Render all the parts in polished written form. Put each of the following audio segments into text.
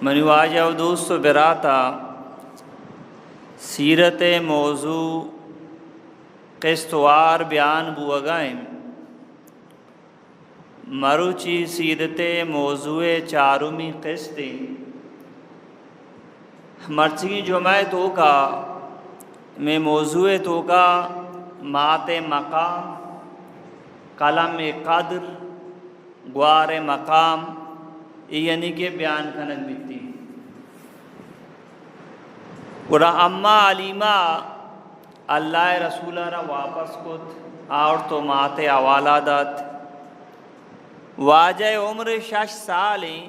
منی واجہ و دوست و براتا سیرت موضوع قسطوار بیان بوگائیں مروچی سیرت موضوع چارمی قسطیں مرچی جمعہ تو کا میں موضوع تو کا مات مقام قلم قدر گوار مقام یعنی کہ بیان کنک بیتی گوڑا اما علیمہ اللہ رسولہ را واپس کت اور تو مات حوالہ دات واجہ عمر 6 سالیں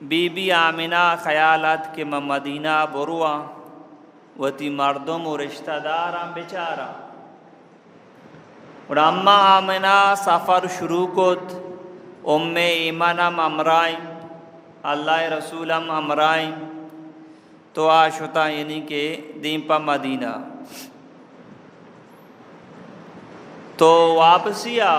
بی بی آمنہ خیالات کہ میں مدینہ بروا وتی مردم و رشتہ دارم بیچارہ اور اما آمنہ سفر شروع کت ام ایمانم امرائیں اللہ رسولم امرائیں تو آشتا یعنی کہ دین پا مدینہ تو واپسیا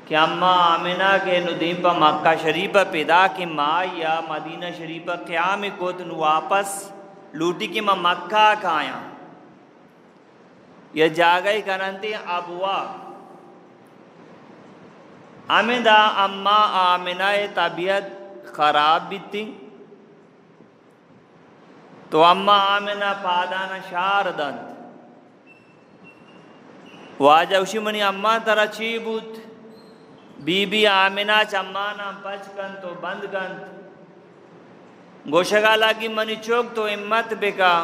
کہ اما آمنہ کے ندیم پا مکہ شریفہ پیدا کی ماں یا مدینہ شریفہ قیام کت نو واپس لوٹی کی میں مکہ کھایا یہ جاگئی کننتی ابوا آمدہ اما آمنہ طبیعت خراب بھی تھی تو اما آمنہ پادانا شاردند واجہ اسی منی اما ترہ چی بود بی بی آمنہ چمانا پچ کن تو بند کن گوشگا لگی منی چوک تو امت بکا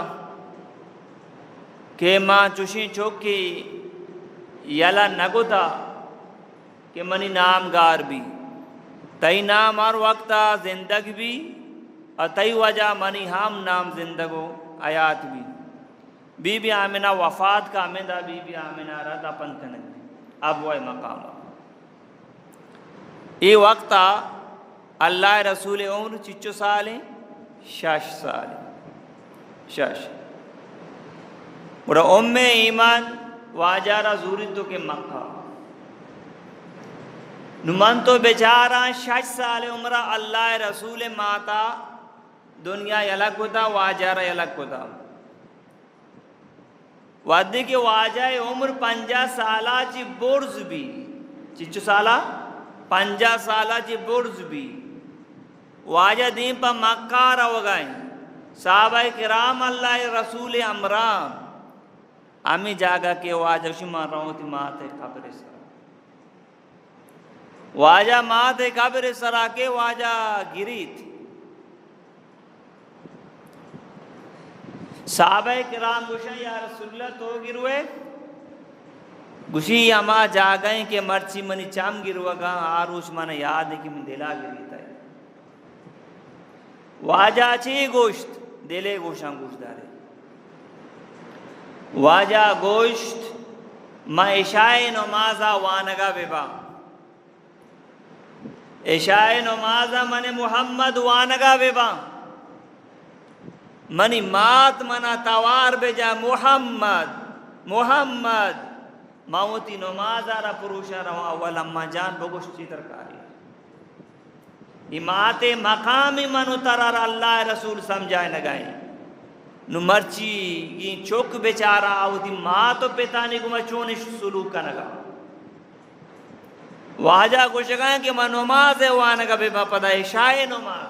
کہ ماں چوشی چوک کی یلا نگو تا کہ منی نام گار بھی تئی نام اور وقتا زندگ بھی اور تئی وجہ منی ہم نام زندگو آیات بھی بی بی آمنہ وفات کا آمدہ بی بی آمنہ رد اپن کنک اب وہ مقام یہ وقتا اللہ رسول عمر 6 سالیں 6 سالیں 6 اور ام ایمان واجارہ زوری تو کے مکہ نمان تو بیچارہ 6 سال عمرہ اللہ رسول ماتا دنیا یلک ہوتا واجارہ یلک ہوتا وعدے کے واجہ عمر 50 سالہ چی برز بھی 6 سالہ 50 سالہ چی برز بھی واجہ دین پا مکہ رو گئیں صحابہ کرام اللہ رسول امرام امی جاگا کہ واجہ شما رہوں تھی مات قبر سرا واجہ مات قبر سرا کے واجہ گری تھی صحابہ کرام گوشن یا رسول اللہ تو گروے گوشی ہما جاگئیں کہ مرچی منی چام گروا گا آروش من یاد ہے کہ من دلا گری تھا واجہ چی گوشت دلے گوشن گوشت دارے واجہ گوشت ما عشاء نمازہ وانگا ببا عشاء نمازہ من محمد وانگا ببا منی مات منا توار بجا محمد ماوتی نمازہ را پروشا روا اول اما جان بگوش چی ترکاری امات مقامی منو ترار اللہ رسول سمجھائے نگائیں نو مرچی یہ چوک بیچارہ آوتی ماتو پیتانی کو میں چونش سلوک کا نگا واجہ کو شکائیں کہ میں نماز ہے وانگا بے پدا عشاء نماز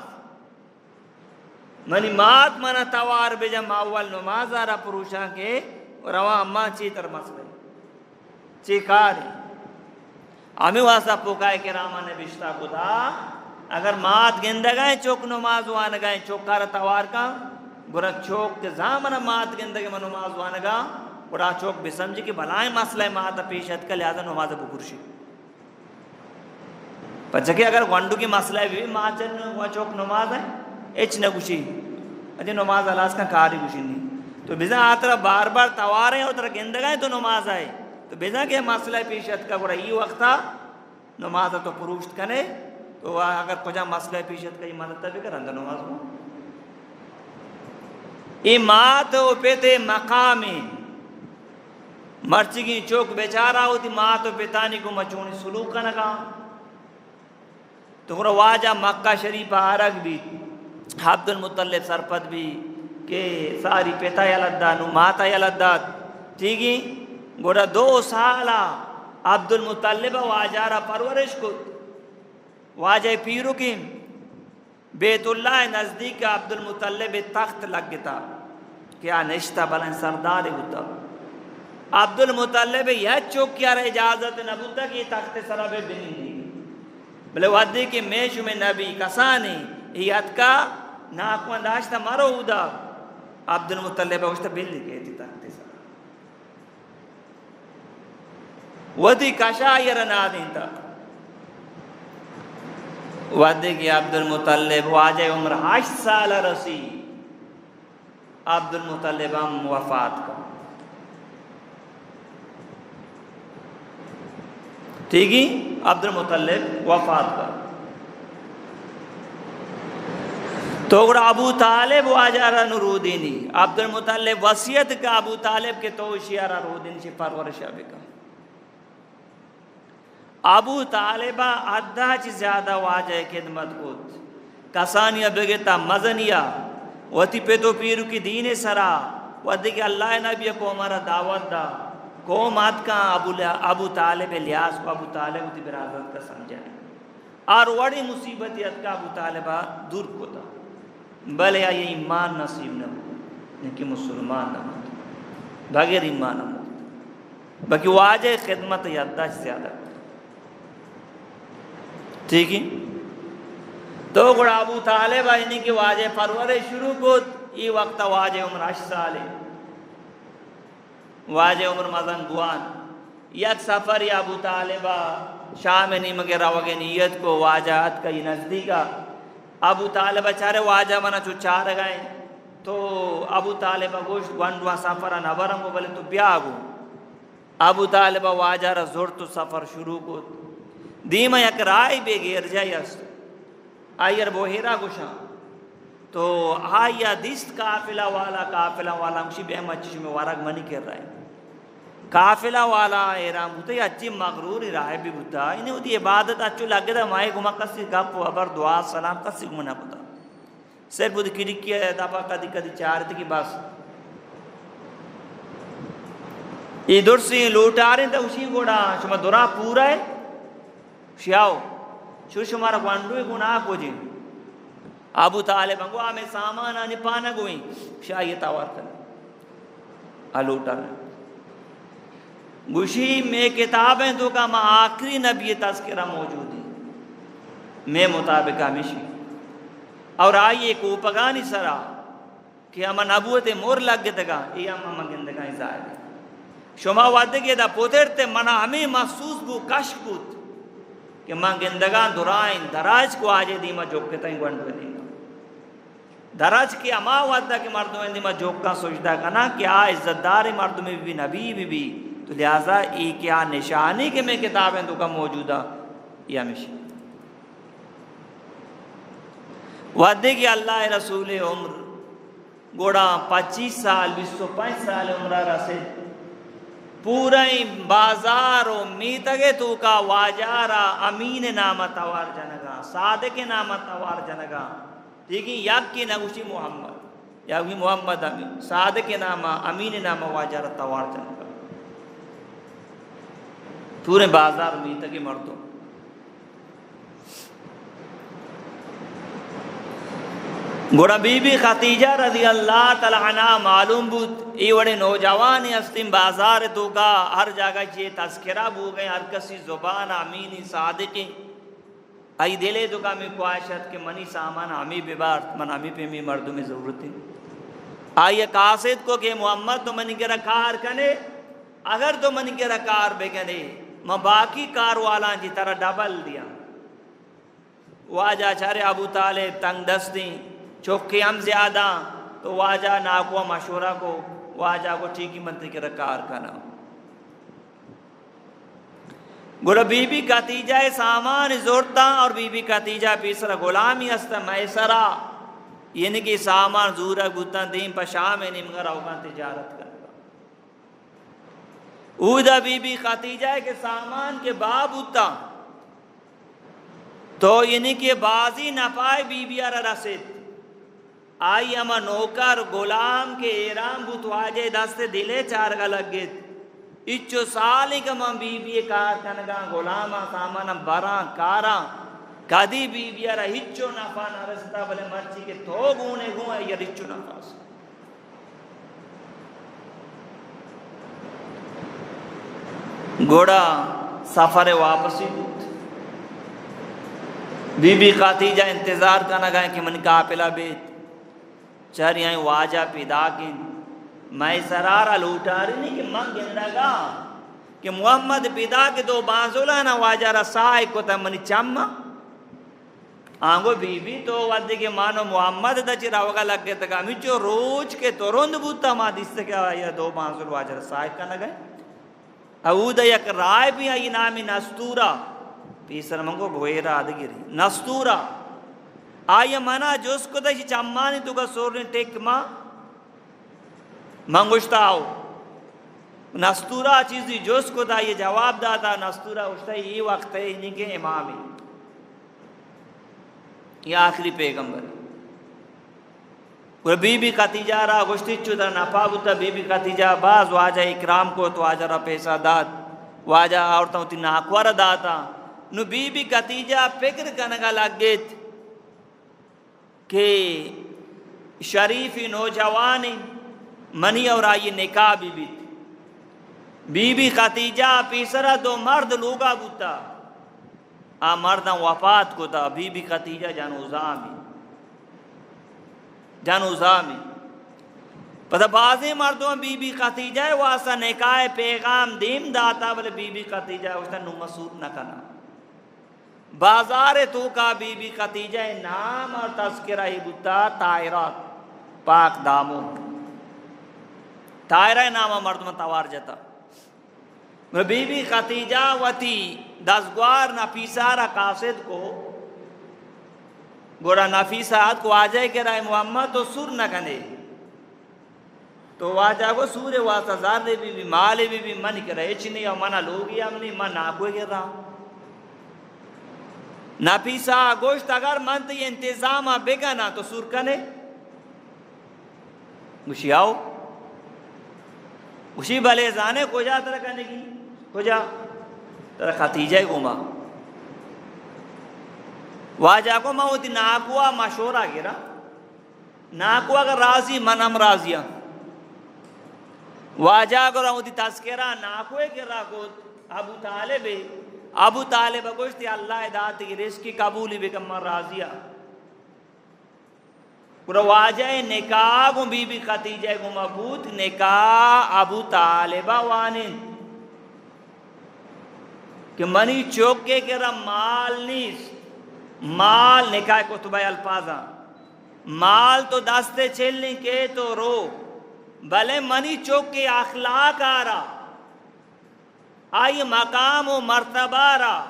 منی مات منا توار بجا ماول نماز آرہ پروشا کے روا اما چی تر مسئلہ چی کاری ہمیں واسا پوکائے کراما نے بشتا خدا اگر مات گندگائیں چوک نماز وانگائیں چوک کارا توار کا گرہ چوک کے زامنہ مات گندگے میں نماز وانگا گرہ چوک بسمجھی کہ بھلائیں مسئلہ مات پیشت کا لہذا نماز بکرشی پچھکے اگر گونڈو کی مسئلہ بھی مات چلنے وہ چوک نماز ہے ایچ نہ گوشی اجھے نماز اللہ کا کاری گوشی نہیں تو بیزا آترہ بار بار توار ہیں اور ترہ گندگائیں تو نماز آئے تو بیزا کہ مسئلہ پیشت کا گوڑا یہ وقتا نماز تو پروشت کنے تو اگر کجا مسئلہ پیشت کا یہ مدد بھی کر اندر نماز ہو ای مات و پیتے مقامی مرچی کی چوک بیچارہ ہوتی مات و پیتانی کو مچونی سلوک کا نگا تو گوڑا واجہ مکہ شریف آرگ بھی عبد المطلب سرپت بھی کہ ساری پیتا یلدہ نو ماتا یلدہ ٹھیک ہی گوڑا 2 سالہ عبد المطلب واجہ را پرورش کو واجہ پیرو کی بیت اللہ نزدیک عبد المطلب تخت لگ گتا کیا نشتہ بلن سردار ہوتا عبد المطلب یہ چوک کیا رہے اجازت نبوتا کہ یہ تخت سرابے بنی دی بلے وعدی کہ میشو میں نبی کسانی یہ اتکا ناکوان داشتا مرو ہودا عبد المطلب ہوشتا بلی کہتی تخت سرابے ودی کشا یرنا دینتا وعدے کی عبد المطلب واجہ عمر 8 سال رسی عبد المطلب ہم وفات کا ٹھیک ہی عبد المطلب وفات کا تو اگر ابو طالب واجہ را نرودینی عبد المطلب وصیت کا ابو طالب کے توشیہ را رودین سے پرورشہ بکا ابو طالبہ ادھا چی زیادہ واجہ خدمت کود کسانیہ بگتا مزنیہ وتی پہ تو پیرو کی دین سرا ودی کہ اللہ نبی کو ہمارا دعوت دا قومات کا ابو طالب لیاس کو ابو طالب تی برادرت کا سمجھائے اور وڑی مصیبتیت کا ابو طالبہ دور کو دا بلے یہ ایمان نصیب نہ ہو لیکن مسلمان نہ ہو بغیر ایمان نہ ہو باقی واجہ خدمت یادہ زیادہ ٹھیک ہی تو گوڑا ابو طالب آئینی کی واجہ پرورش شروع کو ای وقت واجہ عمر 8 سالے واجہ عمر مزن گوان یک سفر یا ابو طالبہ شام نیمگے روگے نیت کو واجہات کا یہ نزدیکا ابو طالبہ چارے واجہ منا چو چار گئے تو ابو طالبہ گوشت گوانڈوا سفرہ نبرم کو بلے تو بیاگو ابو طالبہ واجہ را زور تو سفر شروع کو دیمہ یک رائی بے گیر جائی است آئیر بوہیرا گوشاں تو آیا دیست کافلہ والا مشی بے مچش میں وارک منی کر رہا ہے کافلہ والا ایرام ہوتا ہے اچھی مغروری راہ بھی ہوتا ہے انہیں ہوتی عبادت اچھو لگے دا مائے گمہ کسی گپ وبر دعا سلام کسی گمہ نہ پتا صرف ہوتی کڑکی ہے دفعہ کدی چارتی کی بس ادھر سے لوٹا رہے تھا اسی گوڑا شما درا پورا ہے شیاؤ شمارا گوانڈوی گناہ کو جی ابو طالب انگو آمیں سامان آنی پانا گوئیں شاہ یہ تاوار کرنے آلوٹا رہے گوشی میں کتابیں تو کا ماں آخری نبی تذکرہ موجود ہے میں مطابق ہمیشی اور آئیے کو پگانی سرا کہ ہمیں نبوت مور لگ گئے تگا یہ ہمیں گندگاں ظاہر ہے شما وعدے کے دا پوترتے منا ہمیں محسوس بو کشک بود کہ ماں گندگان درائیں دراج کو آجے دیما جوکتا ہی گوانڈو دیما دراج کی اما وعدہ کے مردوں میں دیما جوکا سوچتا کنا کہ عزت دار مردوں میں بھی نبی بھی تو لہذا ای کیا نشانی کہ میں کتابیں تو کا موجودہ یہ ہمیشہ وعدے کی اللہ رسول عمر گوڑا 25 سال 25 سال عمرہ رسے پورا بازار و میتگے تو کا واجارا امین نام توار جنگا صادق نام توار جنگا ٹھیک ہے یک کی نگوشی محمد یا محمد امین صادق نام امین نام واجارا توار جنگا پورے بازار میتگے مردوں گوڑا بی بی خدیجہ رضی اللہ تعالی عنہ معلوم بود ای وڑے نوجوانی استیم بازار تو کا ہر جگہ چیئے تذکرہ بو گئے ہر کسی زبان امینی صادقی ای دلے تو کا میں خواہشت کہ منی سامان ہمیں ببارت من ہمیں پہ میں مردوں میں ضرورت ہے آئیے قاصد کو کہ محمد تو منی کے رکار کنے اگر تو منی کے رکار بے کنے میں باقی کار والا جی طرح ڈبل دیا واجہ چارے ابو طالب تنگ دستی چوکے ہم زیادہ تو واجہ ناکوہ مشورہ کو واجہ کو ٹھیکی منتری کے رکار کنا گوڑا بی بی خدیجہ سامان زورتا اور بی بی خدیجہ پیسرا غلامی استا میسرا یعنی کہ سامان زورا گتا دیم پا شام نمگر اوکان تجارت کرتا اودا بی بی خدیجہ کے سامان کے باب ہوتا تو یعنی کہ بازی نہ پائے بی بی آرہ رسید آئی اما نوکر غلام کے ایرام بوت واجہ دست دلے چارگا لگت اچھو سالی کا من بی بی کار کنگا غلاما سامانا بران کاران کدی بی بی آرہ ہچو نفا نہ رستا بلے مرچی کے تو گونے گونے یا رچو نفا سے گوڑا سفر واپسی بود بی بی خاتیجہ انتظار کرنا گئے کہ من کافلہ بیت چہر یہیں واجہ پیدا کن میں سرارہ لوٹاری نہیں کہ من گن لگا کہ محمد پیدا کے دو بانزولا نا واجہ رسائی کو تا منی چمہ آنگو بی بی تو ودی کے مانو محمد دا چی روگا لگ گئے تکا مچو روچ کے تو روند بوتا ما دیستے کیا یہ دو بانزول واجہ رسائی کرنا گئے او دا یک رائے بھی آئی نامی نستورہ پیسر منگو گویرہ آدگیری نستورہ آئی منا جس کو دا چمانی تو کا سورن ٹیک ماں منگوشتا آو نستورہ چیزی جس کو دا یہ جواب داتا نستورہ اشتا یہ وقت ہے انہی کے امامی یہ آخری پیغمبر اور بی بی خاتیجہ را گوشتی چودہ نپا بوتا بی بی خاتیجہ باز واجہ اکرام کو تو واجہ را پیسہ داد واجہ عورتاں ہوتی ناکوار داتا نو بی بی خاتیجہ فکر کنگا لگ گیت کہ شریفی نوجوانی منی اور آئی نکاح بی بی خاتیجہ پیسرہ دو مرد لوگا بوتا آ مردہ وفات کو تا بی بی خاتیجہ جانو زامی پتہ بازی مردوں بی بی خاتیجہ واسا نکاح پیغام دیم داتا بلے بی بی خاتیجہ اس نے نو مسعود نہ کنا بازار تو کا بی بی خاتیجہ نام اور تذکرہ ہی بوتا طاہرہ پاک داموں طاہرہ نامہ مردم توار جتا بی بی خاتیجہ وتی دزگوار نفیسہ قاصد کو گوڑا نفیسہ کو آجائے کہ رائے محمد تو سور نہ کنے تو واجہ کو سور واسطہ زار بی مال بی من کر رہے چنی اور منہ لوگی امنی من ناکوئے گر رہا نفیسہ گوشت اگر من تو یہ انتظام بگنا تو سور کنے گوشی آؤ گوشی بلے زانے کو جا ترہ کنے کی کو جا ترہ خاتیجہ گوما واجہ کو میں ہوتی ناکوا مشورہ گرا ناکوا اگر راضی منم راضیہ واجہ کو ہوتی تذکرہ ناکوے گرا کو ابو طالب گوشتی اللہ داتی کی رزقی قبولی بکم من راضیہ پورا واجہ نکاح کو بی بی خاتیجہ کو مبوت نکاح ابو طالبہ وانن کہ منی چوکے کے رہا مال نیست مال نکاح کتبہ الفاظاں مال تو دستے چھلنے کے تو رو بلے منی چوکے اخلاق آ رہا آئی مقام و مرتبہ رہا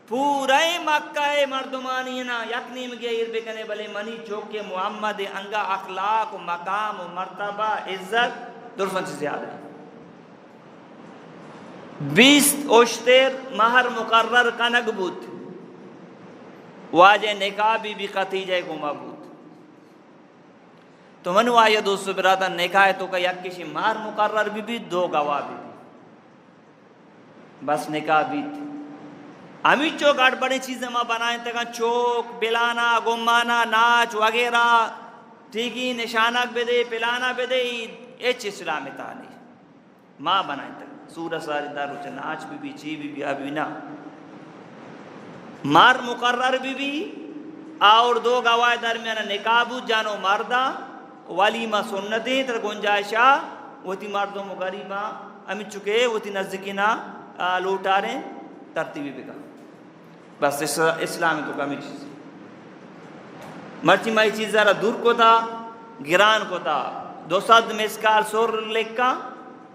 پورے مکہ مردمانینا یکنیم گئیر بکنے بلے منی چوکے محمد انگا اخلاق و مقام و مرتبہ عزت درفن سے زیادہ ہے 20 اوشتر مہر مقرر کنگ بود واجہ نکاح بی خاتیجہ کو مبود تو منو آیا دوست براتا نکاح تو کا یک کشی مہر مقرر بھی دو گواہ بھی بس نکاح بھی تھی ہمیں چوک آٹھ بڑی چیزیں ماں بنائیں تکا چوک بلانا گمانا ناچ وغیرہ ٹھیکی نشانک بدے پلانا بدے ایچ اسلامی تعلیم ماں بنائیں تکا سورہ ساری دارو چا ناچ بھی چی بھی ابھی نا مار مقرر بھی اور دو گواہ درمیان نکاح بود جانو مردہ ولیمہ سنتی تر گنجائشہ وہتی مردوں مغریبہ امی چکے وہتی نزدیکینا لوٹا رہے ترتیبی بکا بس اسلامی تو کمی چیز مرچی مائی چیز ذرا دور کو تھا گران کو تھا 200 مسکال سور لکھا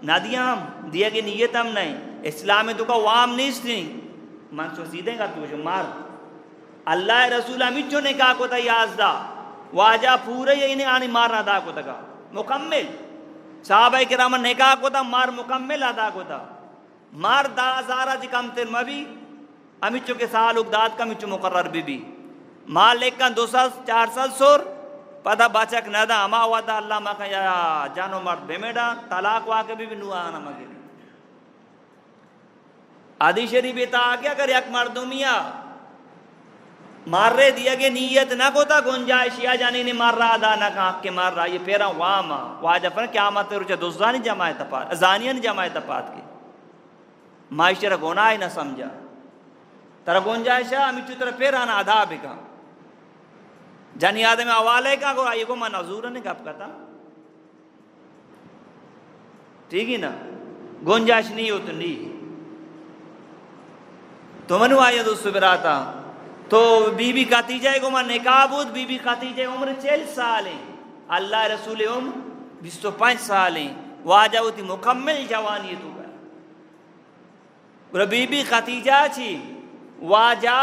نہ دیام دیا کہ نیت ہم نہیں اسلامی تو کا وام نیست نہیں منصور سیدھیں گا تو جو مار اللہ رسول ہمیں جو نے کہا کو تھا یازدہ واجہ پورے یہ انہیں آنی مارنا دا کو تھا مکمل صحابہ کرام نے کہا کو تھا مار مکمل ادا کو تھا مار دا زارہ جی کم تر مبی امیچو کے سال اگداد کا مچو مقرر بھی مال لیکن 2 سال 4 سال سور پدا بچک ندا اما ودا اللہ مکا یا جانو مرد بیمیڈا طلاق واقع بھی نو آنا مگی آدھی شریف تا آگیا اگر یک مردمیہ مار رہے دیا کہ نیت نہ کوتا گنجائش یا جانی نے مار رہا دا نہ کہا کہ مار رہا یہ پیرا واما واجہ فرن قیامت روچہ دوزانی جماعی تپات زانیان جماعی تپات کی معاشرہ گناہ نہ سمجھا ترہ گنجائش ہے ہمیں چوتر پیرانا عذاب کا جانی آدم حوالے کا گو آئیے کو من حضور نے کب کہتا ٹھیک ہی نا گنجائش نہیں ہوتی نہیں تو منو آئیے دوستو براتا تو بی بی خاتیجہ کو من نکاح بود بی بی خاتیجہ عمر 40 سال ہیں اللہ رسول عمر 25 سال ہیں واجہ ہوتی مکمل جوانی تو گا بی بی خاتیجہ چی واجہ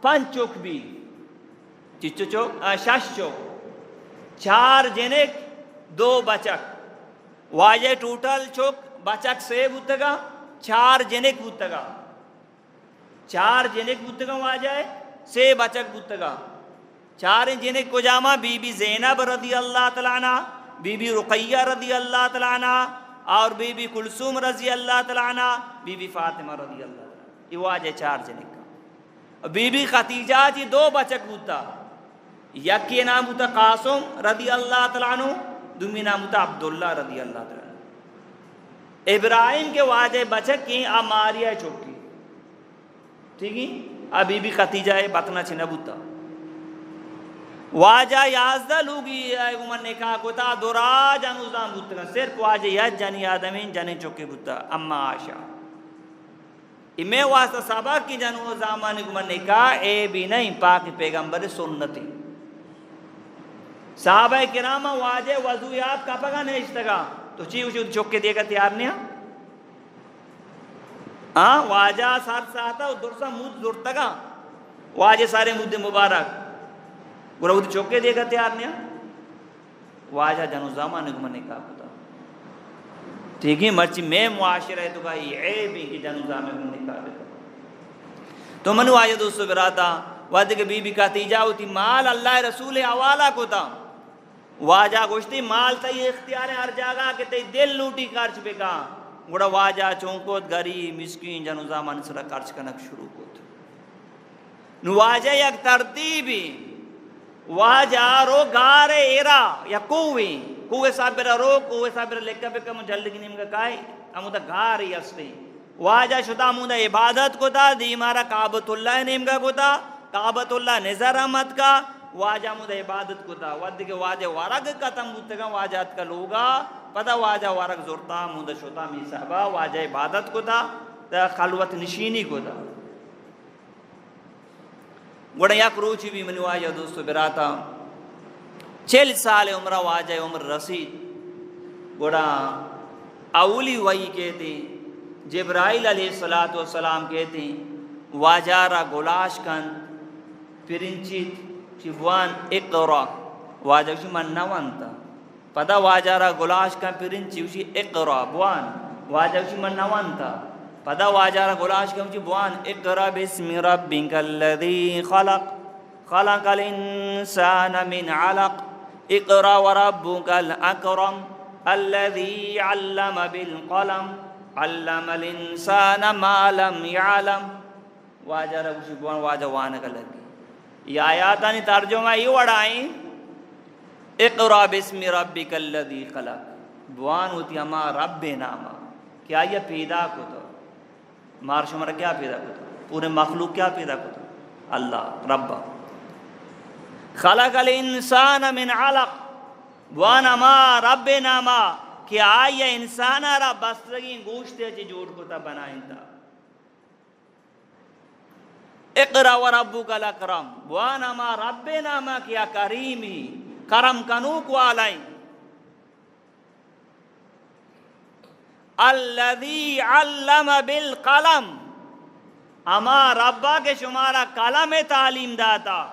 5 چوک بھی چچو چوک 6 چوک 4 جنک 2 بچک واجہ ٹوٹل چوک بچک سے بودتگا 4 جنک بودتگا 4 جنک بودتگا واجہ ہے 6 بچک بودتگا 4 جنک کو جامع بی بی زینب رضی اللہ تعالیٰ عنہ بی بی رقیہ رضی اللہ تعالیٰ عنہ اور بی بی کلثوم رضی اللہ تعالیٰ عنہ بی بی فاطمہ رضی اللہ تعالیٰ عنہ یہ واجہ 4 جنک کا بی بی خاتیجہ جی 2 بچک بودتا یک کے نام بودتا قاسم رضی اللہ تعالیٰ عنہ دومی نام بودتا عبداللہ رضی اللہ تعالیٰ عنہ ابراہیم کے واجہ بچک کی اماریہ چوکی ٹھیک ہے اب بی بی خاتیجہ بطنہ چھنا بوتا واجہ 11 لوگی عمر نکاح کو تا دورا جانو زام بوتا صرف واجہ یا جانی آدمین جانے چوکے بوتا اما آشا میں واسطہ صحابہ کی جانو زامان عمر نکاح اے بھی نہیں پاک پیغمبر سنتی صحابہ کرام واجہ وضویات کا پگا نیشتگا تو چیو چوکے دے گا تیار نہیں ہاں واجہ سار ساتا درسا مود زورتگا واجہ سارے مود مبارک گرہ وہ چوکے دے گا تیار نہیں واجہ جنو زامان گمنے کا پتا ٹھیک ہے مرچی میں معاشرہ ہے تو کہا یہ عیب ہی کہ جنو زامان گمنے کا پتا تو منو آیا دوستو براتا واجہ کہ بی بی خاتیجہ ہوتی مال اللہ رسول حوالہ کو تا واجہ گوشتی مال تا یہ اختیار ہر جاگا کہ تے دل لوٹی کارچ بے کا گوڑا واجہ چونکوت گری مسکین جنو زامان سرا کارچ کنک شروع کوت نو واجہ یک ترتیبی واجہ رو گارے ایرا یا کوئے صابرہ رو کوئے صابرہ لکھا پہ کم جلد گنیم کا کائے امو تا گاری استے واجہ شتا امو دا عبادت کو تا دی مارا کعبت اللہ نیم کا کو تا کعبت اللہ نظر احمد کا واجہ امو دا عبادت کو تا ود کے واجہ ورگ کتم بودتگا واجہت کا لوگا پدا واجہ ورگ زورتا امو دا شتا می صحبہ واجہ عبادت کو تا خلوت نشینی کو تا گوڑا یک روچی بھی منو آیا دوستو براتا 40 سال عمرہ واجہ عمر رسید گوڑا اولی وحی کہتے جبرائیل علیہ السلام کہتے واجہ را گلاش کن پرنچیت چیوان اقرا واجہ کشی من نوانتا پدا واجہ را گلاش کن پرنچی کشی اقرا بوان واجہ کشی من نوانتا پدا واجہ را گلاش کن کشی بوان اقرا بسم ربک الذی خلق خلق الانسان من علق اقرا وربک الاکرم الذي علم بالقلم علم الانسان ما لم يعلم واجہ رب شبوان واجہ وانکا لگی یہ آیاتانی ترجمہ یہ وڑائیں اقرا بسم ربک الذی خلق بوان ہوتی ہما رب ناما کیا یہ پیدا کو تو مار شمرہ کیا پیدا کو تو پورے مخلوق کیا پیدا کو تو اللہ رب خلق الانسان من علق بوان اما رب ناما کہ آئیے انسانا را بستگی گوشتے چی جوڑ کو تا بنائیں تا اقرا و ربک الاکرم بوان اما رب ناما کیا کریمی کرم کنوک والائیں الذی علم بالقلم اما ربا کے شمارا قلم تعلیم داتا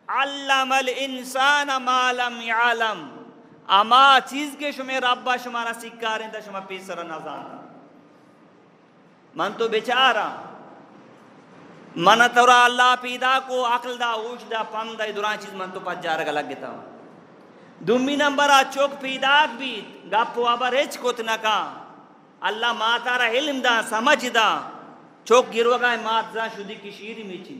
علم الانسان ما لم يعلم اما چیز کے شمیں ربا شمارا سکاریں تا شما پیسر نظانا من تو بیچارہ من تورا اللہ پیدا کو عقل دا اوش دا پم دا دوران چیز من تو پچ جارگا لگتا دومی نمبر چوک پیداک بیت گپ وابر ہچ کت نکا اللہ ماتارا علم دا سمجھ دا چوک گرو گائیں مات زا شدی کی شیری میچی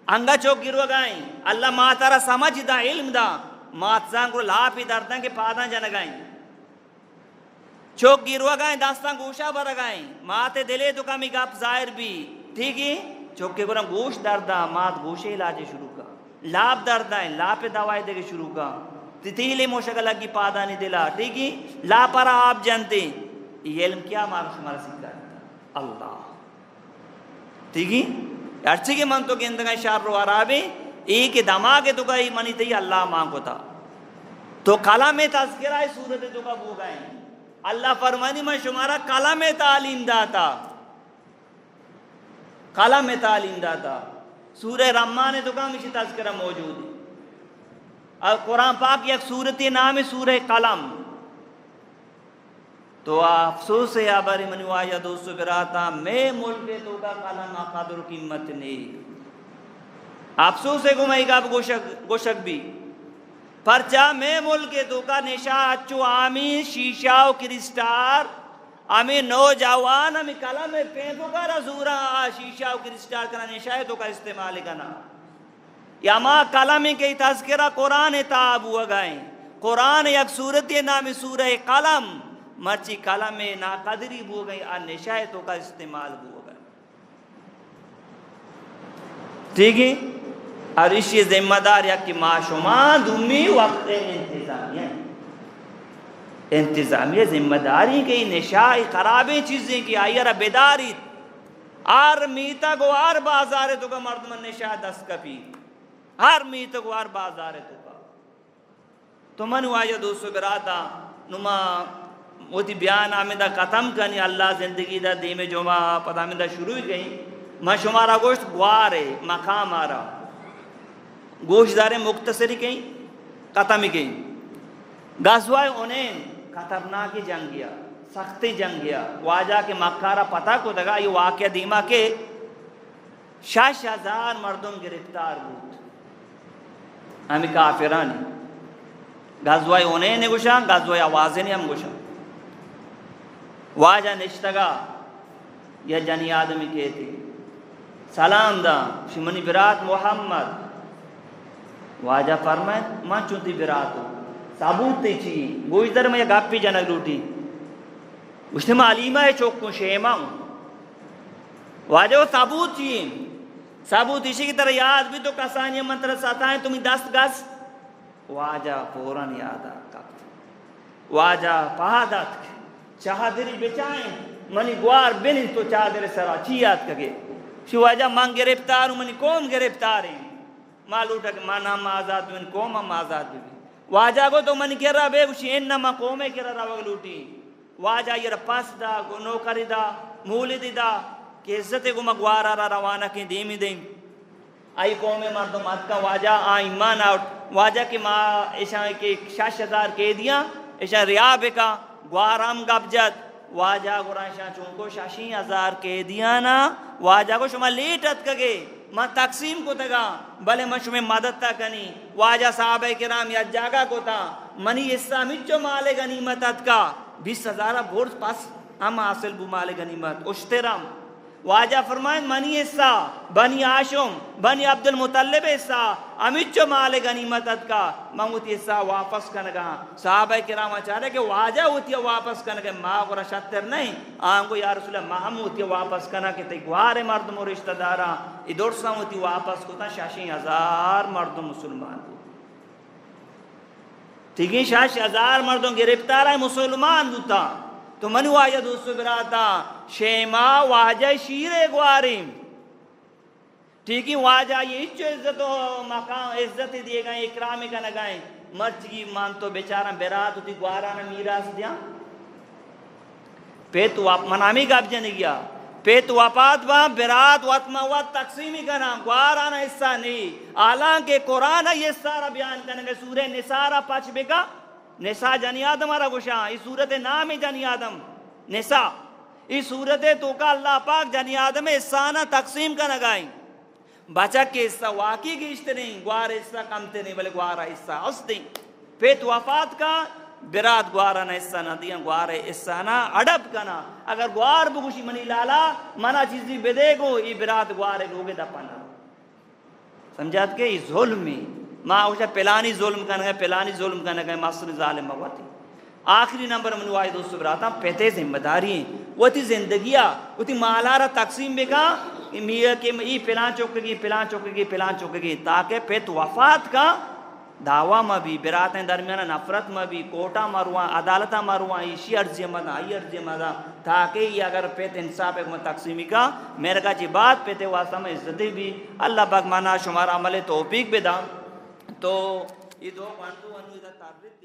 انگا چوک گرو گائیں اللہ ماتارا سمجھ دا علم دا مات زا کو لاپی دردن کے پاداں جنگائیں چوک گرو گائیں داستان گوشا برگائیں مات دلے تو کمی گپ ظاہر بھی ٹھیک ہے چوک کے گرم گوش دردہ مات گوشے علاجے شروع کا لاب دردائیں لاپ دوائی دے کے شروع کا تیلے موشک لگی پادانی دلا ٹھیک ہے لا پرا آپ جانتے یہ علم کیا مارا شمارا سکتا ہے اللہ ٹھیک ہے ارچے کے من تو گندگاں شار رو عرابے ایک دماغے تو گئی منی تی اللہ ماں کو تھا تو کلام تذکرہ صورت تو کا بو گئے اللہ فرمانی میں شمارا کلام تعلیم داتا کلام تعلیم داتا سورہ رحمان تو کا مجھے تذکرہ موجود ہے اور قرآن پاک یک صورت نام سورہ قلم تو افسوس ہے آباری منی واجہ دوستو براتا میں ملک تو کا قلم قدر قیمت نہیں افسوس ہے گمائی کا گوشک بھی پرچا میں ملک تو کا نشا اچھو آمی شیشہ و کرسٹار آمی نوجوان آمی قلم پینکو کا رزورا شیشہ و کرسٹار کنا نشا تو کا استعمال کنا یا ما کلمی کی تذکرہ قرآن تاب ہوا گئیں قرآن یک صورت نامی سورہ قلم مرچی کلم ناقدری بو گئی اور نشایتوں کا استعمال بو گئے ٹھیک ہے اور اس یہ ذمہ دار یا کہ معاشمان دومی وقت انتظامیہ ذمہ داری کی نشائی خرابیں چیزیں کی آئی رہا بیداری آر میتا کو آر بازار تو کا مردمن نشاہ دست کپی ہر میتا کو آر بازار تو کا تو منو آیا دوستو براتا نما وہ تھی بیان آمدہ ختم کرنی اللہ زندگی دا دیم جمعہ پتہ آمدہ شروع ہی گئی میں شمارا گوشت گوارے مقام آرہا گوشت دارے مختصری کہیں ختم ہی گئی غزوہ انہیں خطرناکی جنگ گیا سختی جنگ گیا واجہ کے مکارہ پتہ کو دگا یہ واقعہ دیما کے 6,000 مردم گرفتار بود ہمیں کافرانی غزوہ انہیں نے گوشا غزوہ آوازیں نے ہم گوشا واجہ نشتگا یا جنی آدمی کہتے سلام دا شمنی برات محمد واجہ فرمائے ماں چونتی براتو ثابوت تی چی گوش در میں یا گاپی جنگ لوٹی اس نے معلیمہ ہے چوکوں شیمہ واجہ وہ ثابوت چی ثابوت اسی کی طرح یاد بھی تو کسانی منتر ساتھائیں تمہیں 10 گز واجہ فوراں یادا کب واجہ پہادت چادری بچائیں منی گوار بنی تو چادر سرا چیات کگے شو واجہ من گرفتار منی قوم گرفتار ہیں معلوٹا کہ من ہم آزاد من قوم ہم آزاد بھی واجہ کو تو منی کر رہا بے کچھ انما قومیں کر رہا وگلوٹی واجہ یہ پاس دا نوکری دا مولد دا کہ عزت کو مگوارا را روانہ کی دیمی دیں آئی قوم مردم اتکا واجہ ایمان آؤٹ واجہ کی ماں ایشاں کے 6,000 کے دیا ایشاں ریاب کا گوارام گبجت واجہ گران شاہ چونکو 6,000 کے دیانا واجہ کو شما لیٹت کگے ماں تقسیم کو تگا بلے میں شما مدد تا کنی واجہ صحابہ کرام یا جاگا کو تا منی اسلامیچو مال غنیمت کا 20,000 بورس پاس ہم حاصل بو مال غنیمت اشترام واجہ فرمائیں منی حصہ بنی عاشم بنی عبد المطلب حصہ امیچو مال غنیمت کا منگوتی حصہ واپس کنگا صحابہ کرام چاہ رہے کہ واجہ ہوتی ہے واپس کنگا ماں گورا شتر نہیں آنگو یا رسول اللہ ماہم ہوتی ہے واپس کنگا کہ تیگوار مردم و رشتہ دارا ادھر سا ہوتی واپس کتا 6,000 مردم مسلمان ہو ٹھیک ہے 6,000 مردم گرفتار ہے مسلمان ہوتا تو منو آیا دوستو براتا شیما واجہ شیر گواریم ٹھیک ہے واجہ یہ اچھو عزت و مقام عزت دیے گئے اکرامی کا نگائیں مرچ کی مان تو بیچارہ برات ہوتی گوارانا میراث دیا پیت منامی گاب جنے گیا پیت وپات با برات وطمہ وط تقسیمی کرنا گوارانا حصہ نہیں حالانکہ قرآن یہ سارا بیان کرنے گے سورہ نسارہ پچ بکا نساء جنی آدم آرہ گوشاں اس صورت نام جنی آدم نساء اس صورت تو کا اللہ پاک جنی آدم حصہ تقسیم کا نگائیں بچا کے حصہ واقعی کی اشتے نہیں گوار حصہ کمتے نہیں بلے گوارا حصہ اس دیں پیت وفات کا برات گوارا نہ حصہ نہ دیا گوارے حصہ نہ اڑب کنا اگر گوار بگوشی منی لالا منا چیزی بدے گو یہ برات گوارے گوگے دپنا سمجھات کے یہ ظلم میں ماں اوچا پلانی ظلم کرنے پلانی ظلم کرنے گئے مصر ظالم ہوتی آخری نمبر من وائی دوستو براتا پیتے ذمہ داری ہیں وہ تی زندگیہ وہ تی مالارا تقسیم بکا کہ یہ پلان چوکے گی پلان چوکے گی تاکہ پیت وفات کا دعویٰ میں بھی براتیں درمیانہ نفرت میں بھی کوٹا مروان عدالتہ مروان ایشی عرضی مدہ آئی عرضی مدہ تاکہ یہ اگر پیت انصاف ایک تقسیمی کا میرے کا چی بات پیتے واسطہ میں عزتی بھی اللہ پاک مانا شمار عمل توفیق بھی دا تو یہ دو پانٹو انو ادھر تعبیر